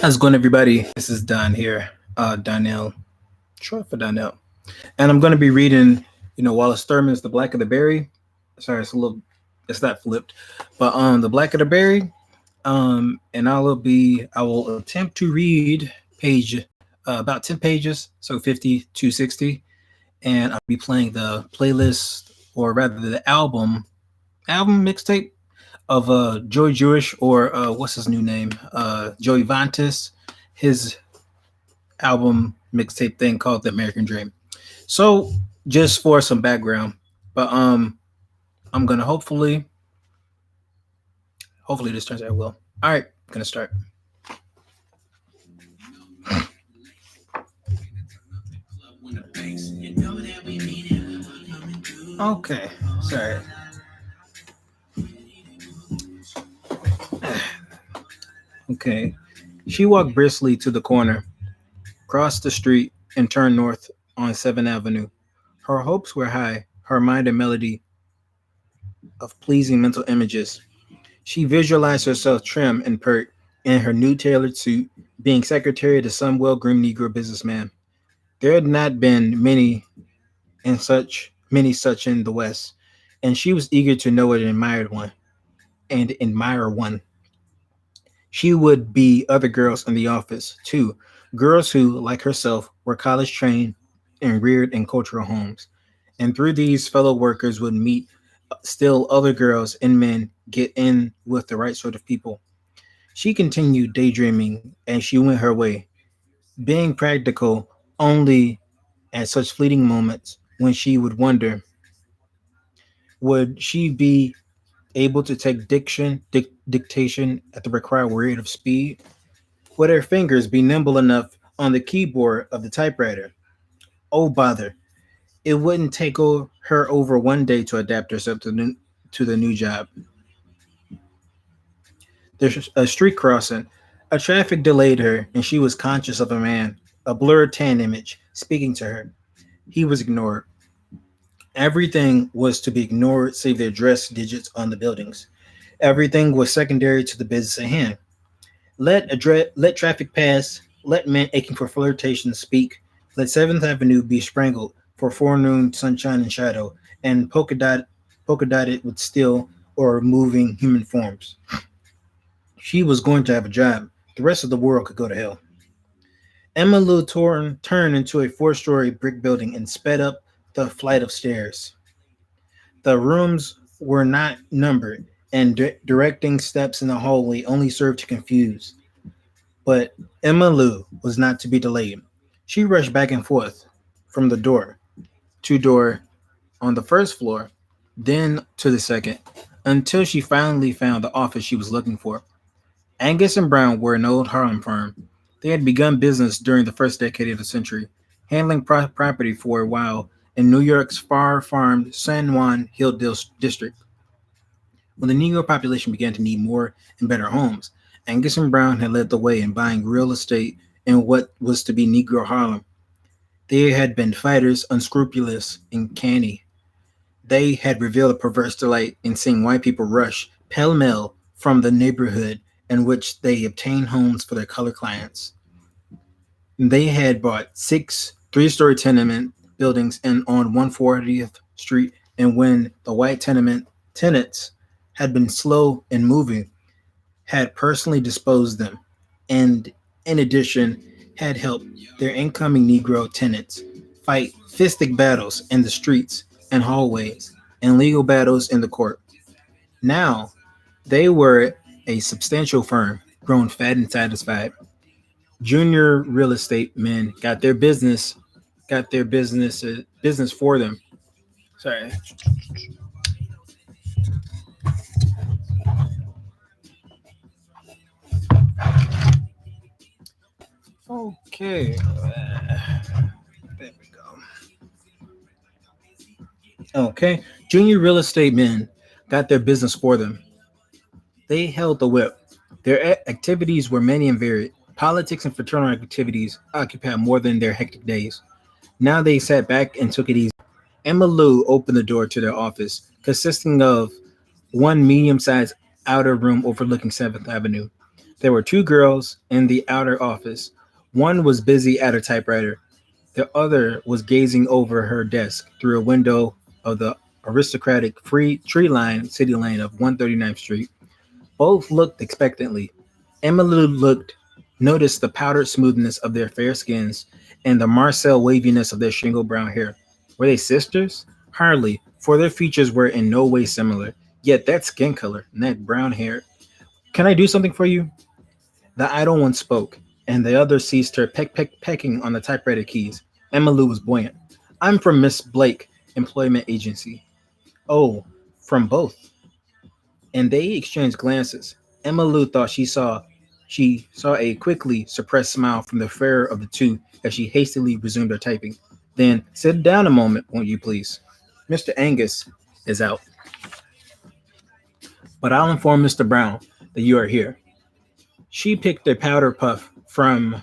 How's it going, everybody? This is Don here, Donnell, short for Donnell, and I'm going to be reading, Wallace Thurman's "The Black of the Berry." Sorry, it's not flipped, but "The Black of the Berry," and I will attempt to read page about 10 pages, so 50 to 60, and I'll be playing the playlist, or rather the album mixtape of Joey Jewish, or what's his new name, Joey Vantis, his album mixtape thing called The American Dream. So just for some background, but I'm gonna hopefully this turns out well. All right, gonna start. Okay, sorry. Okay. She walked briskly to the corner, crossed the street, and turned north on 7th Avenue. Her hopes were high, her mind a melody of pleasing mental images. She visualized herself trim and pert in her new tailored suit, being secretary to some well-groomed Negro businessman. There had not been many such in the West, and she was eager to know and admire one. She would be other girls in the office, too, girls who, like herself, were college trained and reared in cultural homes. And through these fellow workers would meet still other girls and men get in with the right sort of people. She continued daydreaming as she went her way, being practical only at such fleeting moments when she would wonder, would she be able to take dictation at the required rate of speed? Would her fingers be nimble enough on the keyboard of the typewriter? Oh bother! It wouldn't take her over one day to adapt herself to the new job. There's a street crossing. A traffic delayed her, and she was conscious of a man, a blurred tan image, speaking to her. He was ignored. Everything was to be ignored save the address digits on the buildings. Everything was secondary to the business at hand. Let traffic pass. Let men aching for flirtation speak. Let Seventh Avenue be sprinkled for forenoon sunshine and shadow, and polka dotted with still or moving human forms. She was going to have a job. The rest of the world could go to hell. Emma Lou turned into a four-story brick building and sped up the flight of stairs. The rooms were not numbered, and directing steps in the hallway only served to confuse. But Emma Lou was not to be delayed. She rushed back and forth from the door to door on the first floor, then to the second, until she finally found the office she was looking for. Angus and Brown were an old Harlem firm. They had begun business during the first decade of the century, handling property for a while in New York's far-farmed San Juan Hill district. When the Negro population began to need more and better homes, Angus and Brown had led the way in buying real estate in what was to be Negro Harlem. They had been fighters, unscrupulous, and canny. They had revealed a perverse delight in seeing white people rush pell-mell from the neighborhood in which they obtained homes for their colored clients. They had bought six three-story tenement buildings on 140th Street, and when the white tenement tenants had been slow in moving, had personally disposed them, and in addition, had helped their incoming Negro tenants fight fistic battles in the streets and hallways and legal battles in the court. Now, they were a substantial firm, grown fat and satisfied. Junior real estate men got their business for them. Sorry. Okay. There we go. Okay. Junior real estate men got their business for them. They held the whip. Their activities were many and varied. Politics and fraternal activities occupied more than their hectic days. Now they sat back and took it easy. Emma Lou opened the door to their office, consisting of one medium sized outer room overlooking 7th Avenue. There were two girls in the outer office. One was busy at a typewriter. The other was gazing over her desk through a window of the aristocratic free tree lined city lane of 139th Street. Both looked expectantly. Emily noticed the powdered smoothness of their fair skins and the Marcel waviness of their shingle brown hair. Were they sisters? Hardly, for their features were in no way similar. Yet that skin color and that brown hair. Can I do something for you? The idle one spoke, and the other ceased her pecking on the typewriter keys. Emily was buoyant. I'm from Miss Blake Employment Agency. Oh, from both. And they exchanged glances. Emma Lou thought she saw a quickly suppressed smile from the fairer of the two as she hastily resumed her typing. Then sit down a moment, won't you please? Mr. Angus is out, but I'll inform Mr. Brown that you are here. She picked a powder puff from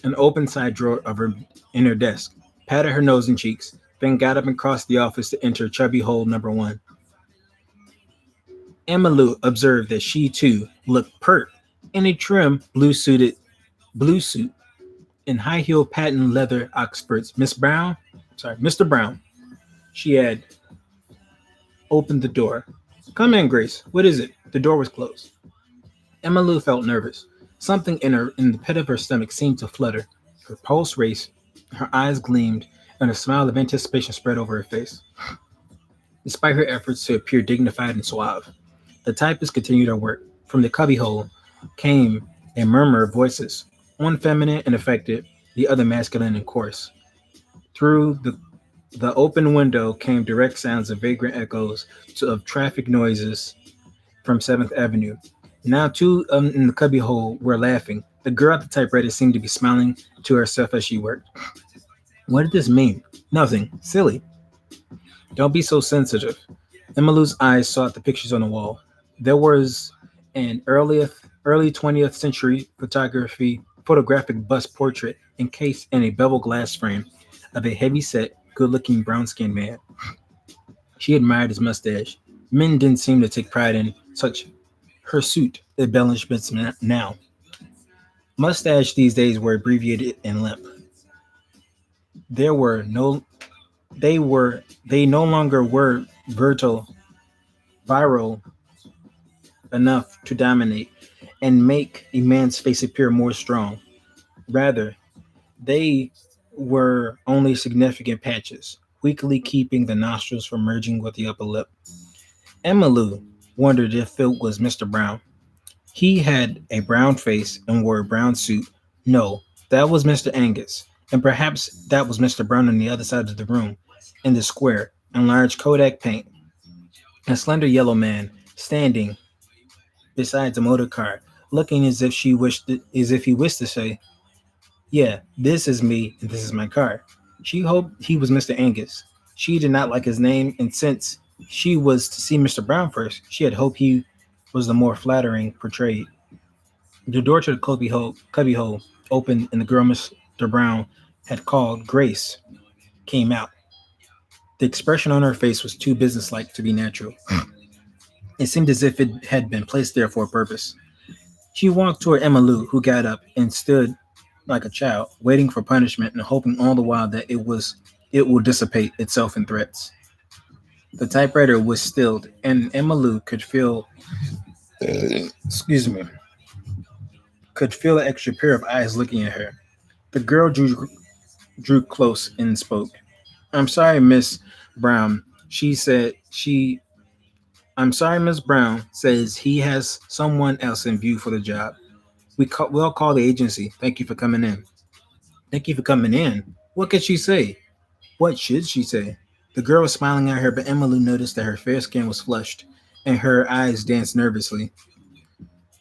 an open side drawer of her inner desk, patted her nose and cheeks, then got up and crossed the office to enter chubby hole number one. Emmylou observed that she too looked pert in a trim blue suit and high heel patent leather Oxfords. Mr. Brown. She had opened the door. Come in, Grace. What is it? The door was closed. Emmylou felt nervous. Something in the pit of her stomach seemed to flutter. Her pulse raced, her eyes gleamed, and a smile of anticipation spread over her face. Despite her efforts to appear dignified and suave, the typist continued her work. From the cubbyhole came a murmur of voices, one feminine and affected, the other masculine and coarse. Through the open window came direct sounds of vagrant echoes of traffic noises from 7th Avenue. Now, two in the cubbyhole were laughing. The girl at the typewriter seemed to be smiling to herself as she worked. What did this mean? Nothing. Silly. Don't be so sensitive. Emmylou's eyes sought the pictures on the wall. There was an early 20th century photographic bust portrait encased in a bevel glass frame of a heavy-set, good-looking brown-skinned man. She admired his mustache. Men didn't seem to take pride in such hirsute embellishments now. Mustache these days were abbreviated and limp. There were no they no longer were viral enough to dominate and make a man's face appear more strong. Rather, they were only significant patches, weakly keeping the nostrils from merging with the upper lip. Emmylou wondered if it was Mr. Brown. He had a brown face and wore a brown suit. No, that was Mr. Angus, and perhaps that was Mr. Brown on the other side of the room, in the square, in large Kodak paint. A slender yellow man standing beside the motor car, looking as if he wished to say, "Yeah, this is me and this is my car." She hoped he was Mr. Angus. She did not like his name, and since she was to see Mr. Brown first, she had hoped he was the more flattering portrayed. The door to the cubbyhole opened, and the girl Mr. Brown had called Grace came out. The expression on her face was too businesslike to be natural. It seemed as if it had been placed there for a purpose. She walked toward Emmylou, who got up and stood like a child, waiting for punishment and hoping all the while that it would dissipate itself in threats. The typewriter was stilled, and Emmylou excuse me, could feel an extra pair of eyes looking at her. The girl drew close and spoke. I'm sorry, Miss Brown. She said she. I'm sorry, Miss Brown says he has someone else in view for the job. We'll call the agency. Thank you for coming in. Thank you for coming in. What could she say? What should she say? The girl was smiling at her, but Emily noticed that her fair skin was flushed and her eyes danced nervously.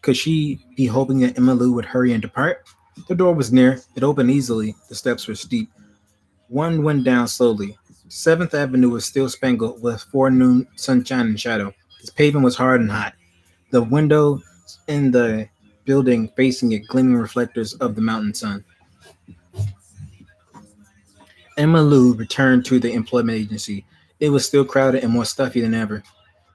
Could she be hoping that Emily would hurry and depart? The door was near. It opened easily. The steps were steep. One went down slowly. 7th Avenue was still spangled with forenoon sunshine and shadow. Its pavement was hard and hot. The windows in the building facing it gleaming reflectors of the mountain sun. Emmylou returned to the employment agency. It was still crowded and more stuffy than ever.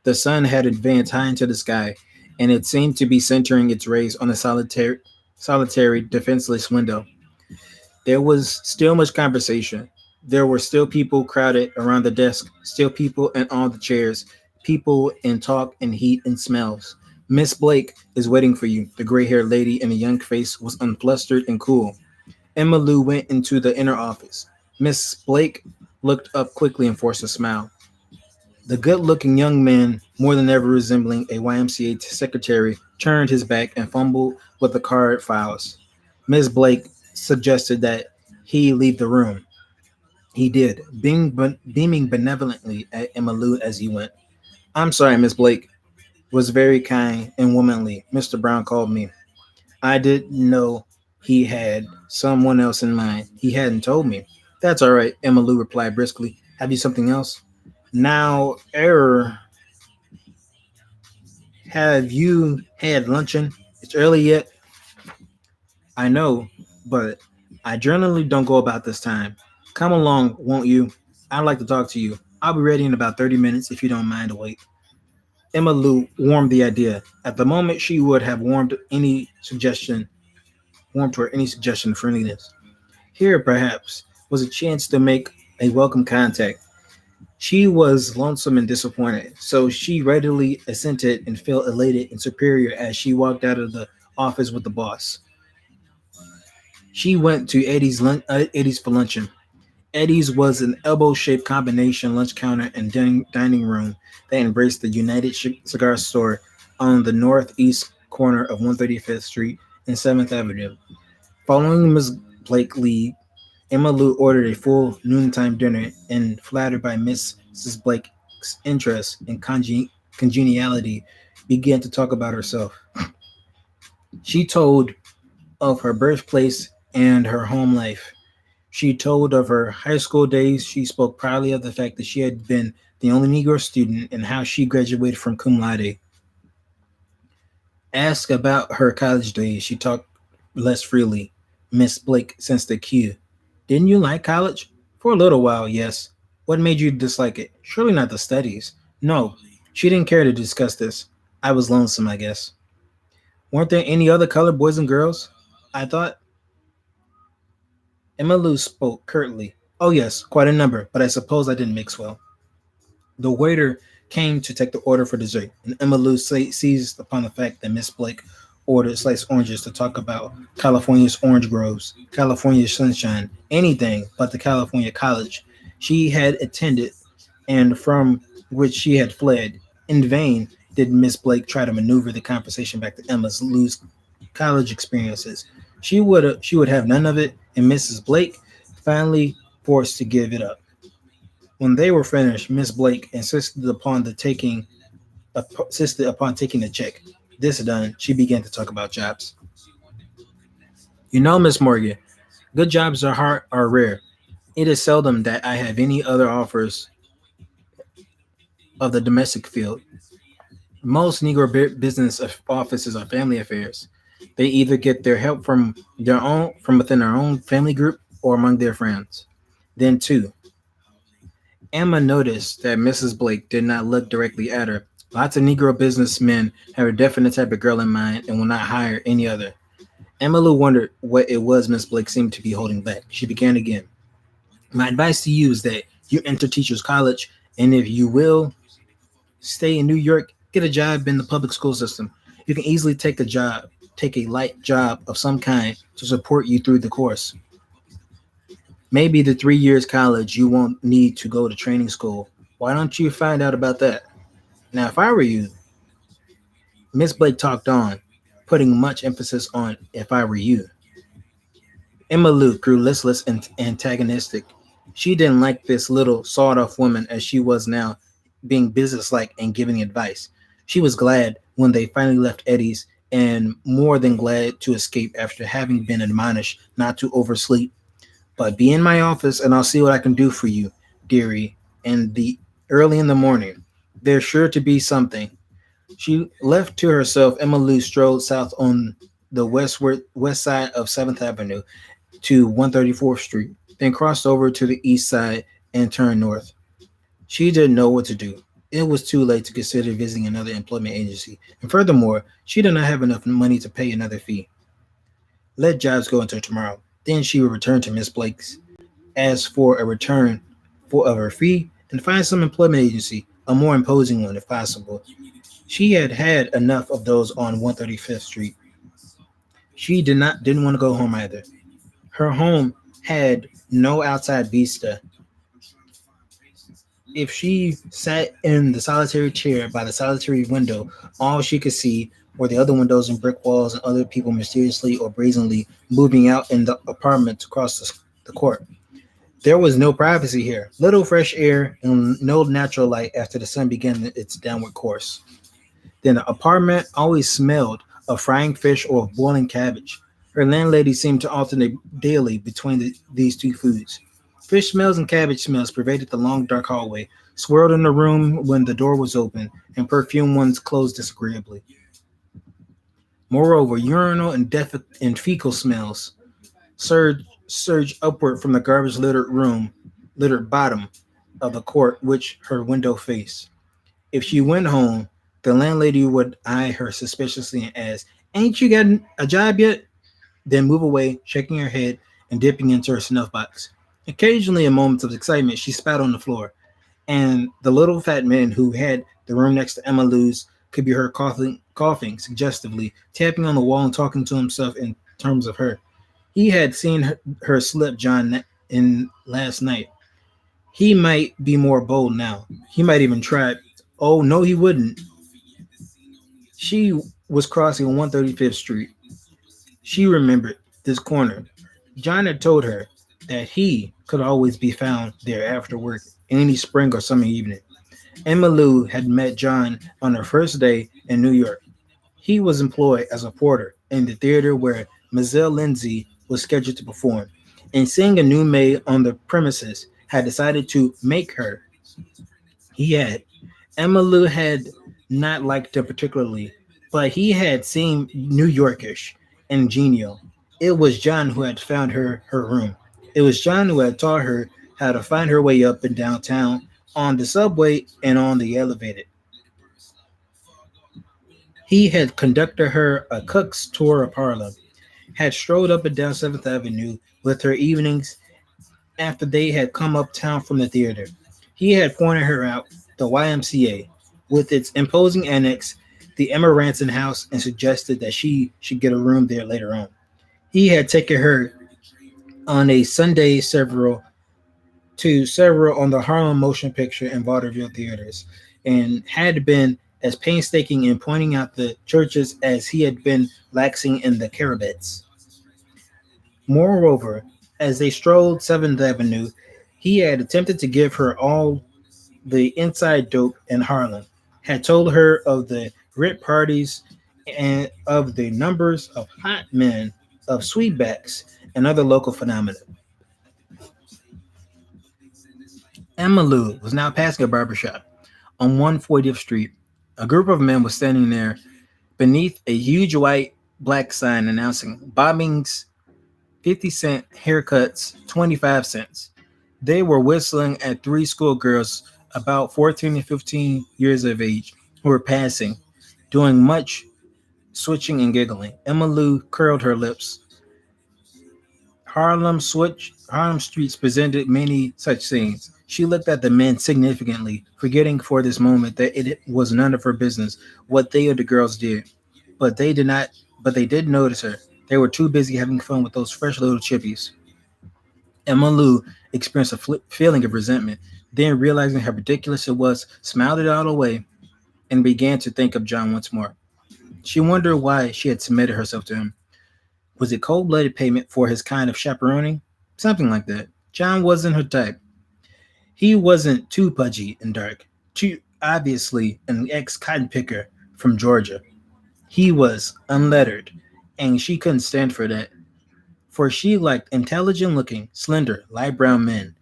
The sun had advanced high into the sky, and it seemed to be centering its rays on a solitary, defenseless window. There was still much conversation. There were still people crowded around the desk, still people in all the chairs, people in talk and heat and smells. Miss Blake is waiting for you. The gray haired lady in the young face was unflustered and cool. Emma Lou went into the inner office. Miss Blake looked up quickly and forced a smile. The good looking young man, more than ever resembling a YMCA secretary, turned his back and fumbled with the card files. Miss Blake suggested that he leave the room. He did, beaming benevolently at Emma Lou as he went. I'm sorry, Miss Blake was very kind and womanly. Mr. Brown called me. I didn't know he had someone else in mind. He hadn't told me. That's all right, Emma Lou replied briskly. Have you something else? Now, have you had luncheon? It's early yet. I know, but I generally don't go about this time. Come along, won't you? I'd like to talk to you. I'll be ready in about 30 minutes if you don't mind to wait. Emma Lou warmed the idea. At the moment, she would have warmed to her any suggestion of friendliness. Here, perhaps, was a chance to make a welcome contact. She was lonesome and disappointed, so she readily assented and felt elated and superior as she walked out of the office with the boss. She went to Eddie's for luncheon. Eddie's was an elbow-shaped combination lunch counter and dining room that embraced the United Cigar Store on the northeast corner of 135th Street and 7th Avenue. Following Ms. Blake lead, Emma Lou ordered a full noontime dinner and, flattered by Mrs. Blake's interest and congeniality, began to talk about herself. She told of her birthplace and her home life. She told of her high school days. She spoke proudly of the fact that she had been the only Negro student and how she graduated from cum laude. Asked about her college days, she talked less freely. Miss Blake sensed the cue. Didn't you like college? For a little while, yes. What made you dislike it? Surely not the studies. No, she didn't care to discuss this. I was lonesome, I guess. Weren't there any other colored boys and girls? I thought. Emma Lou spoke curtly. Oh, yes, quite a number, but I suppose I didn't mix well. The waiter came to take the order for dessert, and Emma Lou seized upon the fact that Miss Blake ordered sliced oranges to talk about California's orange groves, California's sunshine, anything but the California college she had attended and from which she had fled. In vain did Miss Blake try to maneuver the conversation back to Emma Lou's college experiences. She would have none of it, and Mrs. Blake finally forced to give it up. When they were finished, Miss Blake insisted upon taking the check. This done, she began to talk about jobs. You know, Miss Morgan, good jobs are rare. It is seldom that I have any other offers of the domestic field. Most Negro business offices are family affairs. They either get their help from within their own family group or among their friends. Then too, Emma noticed that Mrs. Blake did not look directly at her. Lots of Negro businessmen have a definite type of girl in mind and will not hire any other. Emma Lou wondered what it was Miss Blake seemed to be holding back. She began again. My advice to you is that you enter teachers college, and if you will stay in New York, get a job in the public school system. You can easily take a light job of some kind to support you through the course. Maybe the 3 years college you won't need to go to training school. Why don't you find out about that? Now, if I were you, Miss Blake talked on, putting much emphasis on if I were you. Emma Lou grew listless and antagonistic. She didn't like this little sawed off woman as she was now, being businesslike and giving advice. She was glad when they finally left Eddie's and more than glad to escape after having been admonished not to oversleep. But be in my office and I'll see what I can do for you, dearie, in the early in the morning. There's sure to be something. She left to herself. Emma Lou strolled south on the west side of 7th Avenue to 134th Street, then crossed over to the east side and turned north. She didn't know what to do. It was too late to consider visiting another employment agency, and furthermore, she did not have enough money to pay another fee. Let jobs go until tomorrow. Then she would return to Miss Blake's, ask for a return for of her fee, and find some employment agency, a more imposing one if possible. She had had enough of those on 135th Street. She didn't want to go home either. Her home had no outside vista. If she sat in the solitary chair by the solitary window, all she could see were the other windows and brick walls and other people mysteriously or brazenly moving out in the apartments across the court. There was no privacy here, little fresh air, and no natural light after the sun began its downward course. Then the apartment always smelled of frying fish or of boiling cabbage. Her landlady seemed to alternate daily between these two foods. Fish smells and cabbage smells pervaded the long dark hallway, swirled in the room when the door was open, and perfumed ones closed disagreeably. Moreover, urinal and fecal smells surged upward from the garbage littered bottom of the court which her window faced. If she went home, the landlady would eye her suspiciously and ask, "Ain't you got a job yet?" Then move away, shaking her head and dipping into her snuff box. Occasionally, in moments of excitement, she spat on the floor, and the little fat man who had the room next to Emma Lou's could be heard coughing suggestively, tapping on the wall and talking to himself in terms of her. He had seen her slip John in last night. He might be more bold now. He might even try. Oh, no, he wouldn't. She was crossing 135th Street. She remembered this corner. John had told her that he could always be found there after work any spring or summer evening. Emma Lou had met John on her first day in New York. He was employed as a porter in the theater where Mademoiselle Lindsay was scheduled to perform, and seeing a new maid on the premises, had decided to make her. He had. Emma Lou had not liked him particularly, but he had seemed New Yorkish and genial. It was John who had found her room. It was John who had taught her how to find her way up and downtown on the subway and on the elevated. He had conducted her a cook's tour of Harlem, had strolled up and down 7th Avenue with her evenings after they had come uptown from the theater. He had pointed her out the YMCA with its imposing annex, the Emma Ranson house, and suggested that she should get a room there later on. He had taken her on a Sunday several on the Harlem Motion Picture and Vaudeville theaters, and had been as painstaking in pointing out the churches as he had been laxing in the carabets. Moreover, as they strolled 7th Avenue, he had attempted to give her all the inside dope in Harlem, had told her of the rip parties and of the numbers of hot men, of sweetbacks, and other local phenomena. Emma Lou was now passing a barber shop on 140th Street. A group of men was standing there beneath a huge white black sign announcing bobbings 50-cent haircuts, 25 cents. They were whistling at three schoolgirls about 14 and 15 years of age who were passing, doing much switching and giggling. Emma Lou curled her lips. Harlem streets presented many such scenes. She looked at the men significantly, forgetting for this moment that it was none of her business what they or the girls did. But they did not but they did notice her. They were too busy having fun with those fresh little chippies. Emma Lou experienced a feeling of resentment, then realizing how ridiculous it was, smiled it all away, and began to think of John once more. She wondered why she had submitted herself to him. Was it cold-blooded payment for his kind of chaperoning? Something like that. John wasn't her type. He wasn't too pudgy and dark, too obviously an ex-cotton picker from Georgia. He was unlettered, and she couldn't stand for that. For she liked intelligent-looking, slender, light brown men,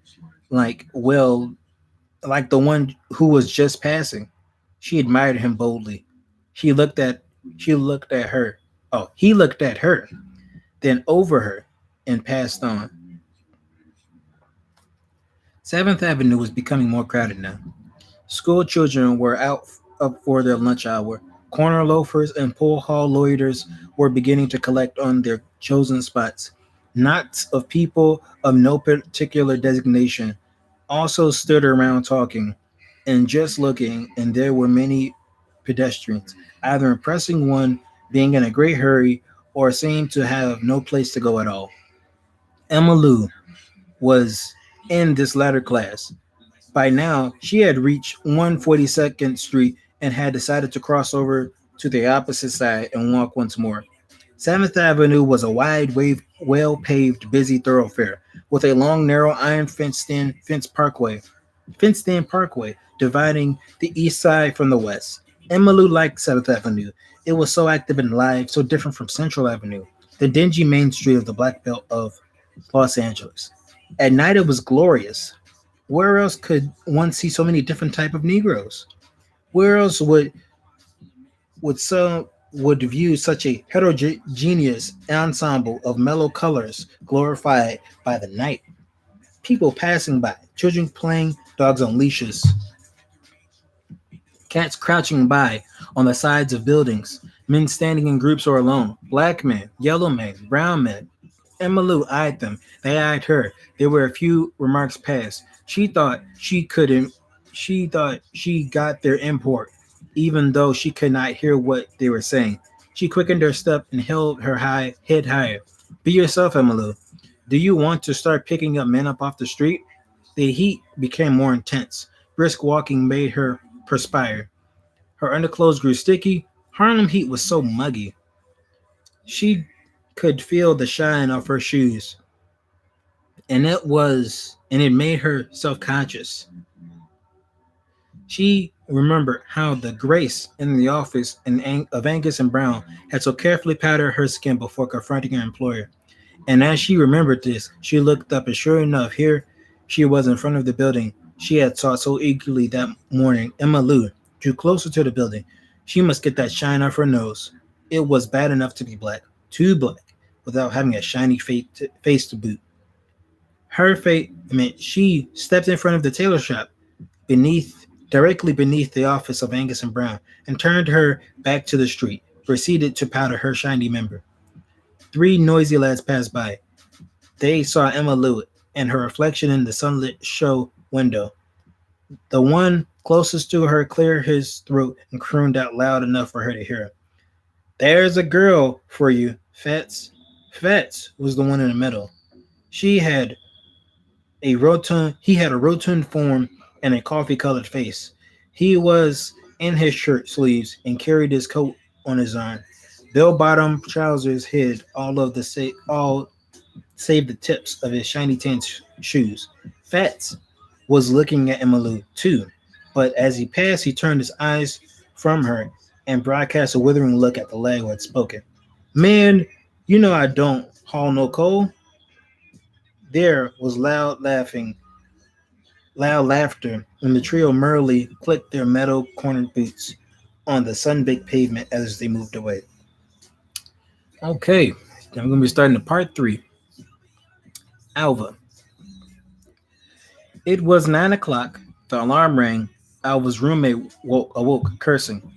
like, well, like the one who was just passing. She admired him boldly. She looked at she looked at her. Oh, he looked at her, then over her, and passed on. 7th Avenue was becoming more crowded now. School children were out up for their lunch hour. Corner loafers and pool hall loiterers were beginning to collect on their chosen spots. Knots of people of no particular designation also stood around talking and just looking, and there were many pedestrians, either impressing one, being in a great hurry, or seemed to have no place to go at all. Emma Lou was in this latter class. By now, she had reached 142nd Street and had decided to cross over to the opposite side and walk once more. 7th Avenue was a wide, well paved, busy thoroughfare with a long, narrow, iron fenced in parkway dividing the east side from the west. Emmylou liked 7th Avenue. It was so active and alive, so different from Central Avenue, the dingy main street of the Black Belt of Los Angeles. At night, it was glorious. Where else could one see so many different type of Negroes? Where else would view such a heterogeneous ensemble of mellow colors glorified by the night? People passing by, children playing, dogs on leashes, cats crouching by on the sides of buildings, men standing in groups or alone, black men, yellow men, brown men. Emma Lou eyed them. They eyed her. There were a few remarks passed. She thought she got their import, even though she could not hear what they were saying. She quickened her step and held her head higher. Be yourself, Emma Lou. Do you want to start picking up men up off the street? The heat became more intense. Brisk walking made her perspire. Her underclothes grew sticky. Harlem heat was so muggy. She could feel the shine of her shoes, and it made her self-conscious. She remembered how the Grace in the office of Angus and Brown had so carefully powdered her skin before confronting her employer. And as she remembered this, she looked up, and sure enough, here she was in front of the building she had sought so eagerly that morning. Emma Lou drew closer to the building. She must get that shine off her nose. It was bad enough to be black, too black, without having a shiny face to boot. Her fate meant she stepped in front of the tailor shop directly beneath the office of Angus and Brown, and turned her back to the street, proceeded to powder her shiny member. Three noisy lads passed by. They saw Emma Lou and her reflection in the sunlit show window. The one closest to her cleared his throat and crooned out loud enough for her to hear. There's a girl for you, Fats. Fats was the one in the middle. He had a rotund form and a coffee-colored face. He was in his shirt sleeves and carried his coat on his arm. Bell-bottom trousers hid all save the tips of his shiny tan shoes. Fats was looking at Emily too, but as he passed, he turned his eyes from her and broadcast a withering look at the lad who had spoken. Man, you know I don't haul no coal. There was loud laughter, and the trio merrily clicked their metal cornered boots on the sun-baked pavement as they moved away. Okay, I'm going to be starting the part 3. Alva. It was 9 o'clock. The alarm rang. Alva's roommate awoke, cursing.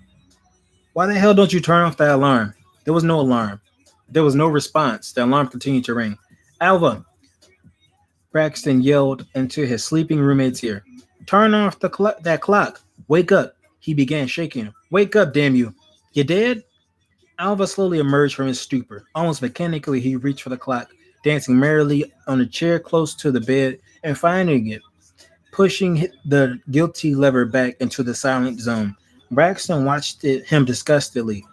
Why the hell don't you turn off the alarm? There was no alarm. There was no response. The alarm continued to ring. Alva, Braxton yelled into his sleeping roommate's ear. Turn off that clock. Wake up. He began shaking him. Wake up, damn you. You dead? Alva slowly emerged from his stupor. Almost mechanically, he reached for the clock, dancing merrily on a chair close to the bed and finding it, pushing the guilty lever back into the silent zone. Braxton watched him disgustedly.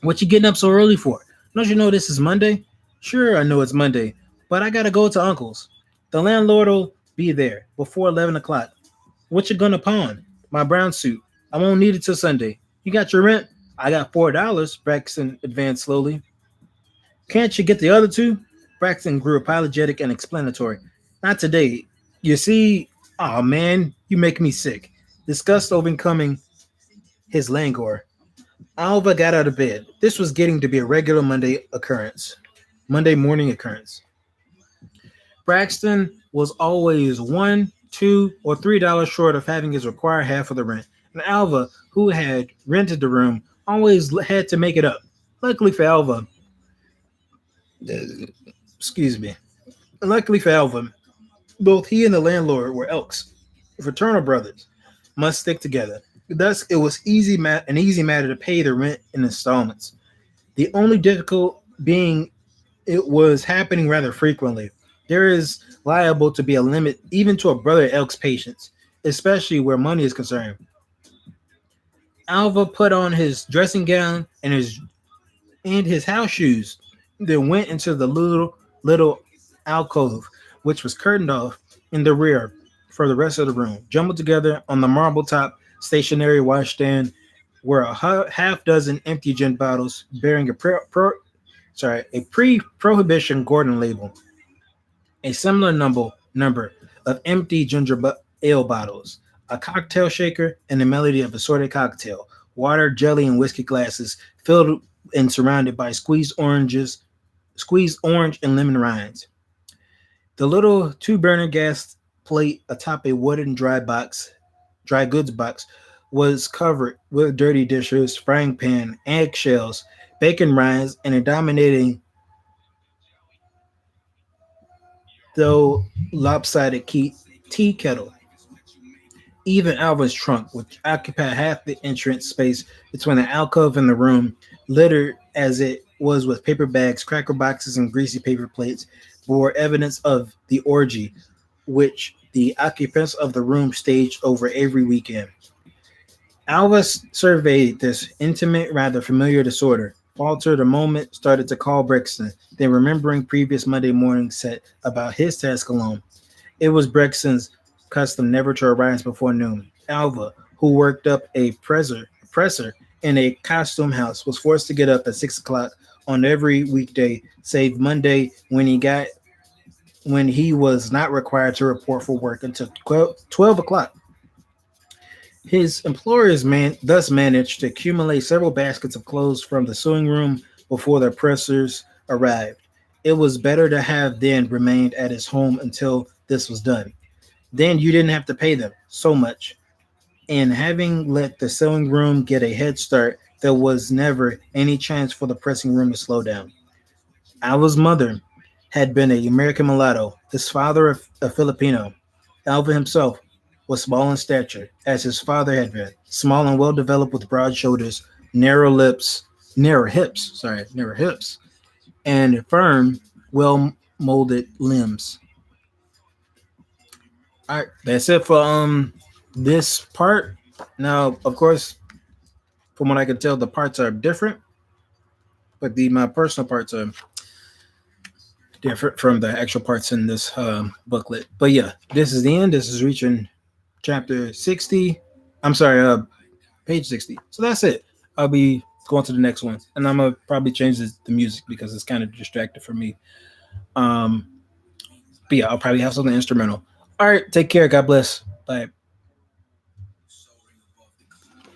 What you getting up so early for? Don't you know this is Monday? Sure, I know it's Monday, but I gotta go to Uncle's. The landlord'll be there before 11 o'clock. What you gonna pawn? My brown suit. I won't need it till Sunday. You got your rent? I got $4, Braxton advanced slowly. Can't you get the other two? Braxton grew apologetic and explanatory. Not today. You see, oh man, you make me sick. Disgust overcoming his languor. Alva got out of bed. This was getting to be a regular Monday morning occurrence. Braxton was always one $2 or $3 short of having his required half of the rent. And Alva, who had rented the room, always had to make it up. Luckily for Alva, excuse me, luckily for Alva, both he and the landlord were Elks, fraternal brothers, must stick together. Thus, it was an easy matter to pay the rent in installments. The only difficult being it was happening rather frequently. There is liable to be a limit even to a brother Elk's patience, especially where money is concerned. Alva put on his dressing gown and his house shoes, then went into the little alcove, which was curtained off in the rear for the rest of the room. Jumbled together on the marble top stationary washstand were a half dozen empty gin bottles bearing a pre-prohibition Gordon label, a similar number of empty ale bottles, a cocktail shaker, and a melody of assorted cocktail, water, jelly, and whiskey glasses filled and surrounded by squeezed orange and lemon rinds. The little two-burner gas plate atop a wooden dry goods box, was covered with dirty dishes, frying pan, eggshells, bacon rinds, and a dominating, though lopsided tea kettle. Even Alva's trunk, which occupied half the entrance space between the alcove and the room, littered as it was with paper bags, cracker boxes, and greasy paper plates, bore evidence of the orgy which the occupants of the room staged over every weekend. Alva surveyed this intimate, rather familiar disorder, faltered a moment, started to call Brixton, then remembering previous Monday morning set about his task alone. It was Brixton's custom never to arise before noon. Alva, who worked up a presser in a costume house, was forced to get up at 6 o'clock on every weekday, save Monday when he was not required to report for work until 12 o'clock. His employers thus managed to accumulate several baskets of clothes from the sewing room before the pressers arrived. It was better to have then remained at his home until this was done. Then you didn't have to pay them so much. And having let the sewing room get a head start, there was never any chance for the pressing room to slow down. Alva's mother had been an American mulatto, his father a Filipino. Alva himself was small in stature, as his father had been, small and well developed with broad shoulders, narrow hips, and firm, well molded limbs. All right, that's it for this part. Now, of course, from what I can tell, the parts are different, but the my personal parts are different from the actual parts in this booklet. But yeah, this is the end. This is reaching chapter 60. I'm sorry, page 60. So that's it. I'll be going to the next one, and I'm gonna probably change the music because it's kind of distracted for me. Um, but yeah, I'll probably have something instrumental. All right, take care. God bless. Bye.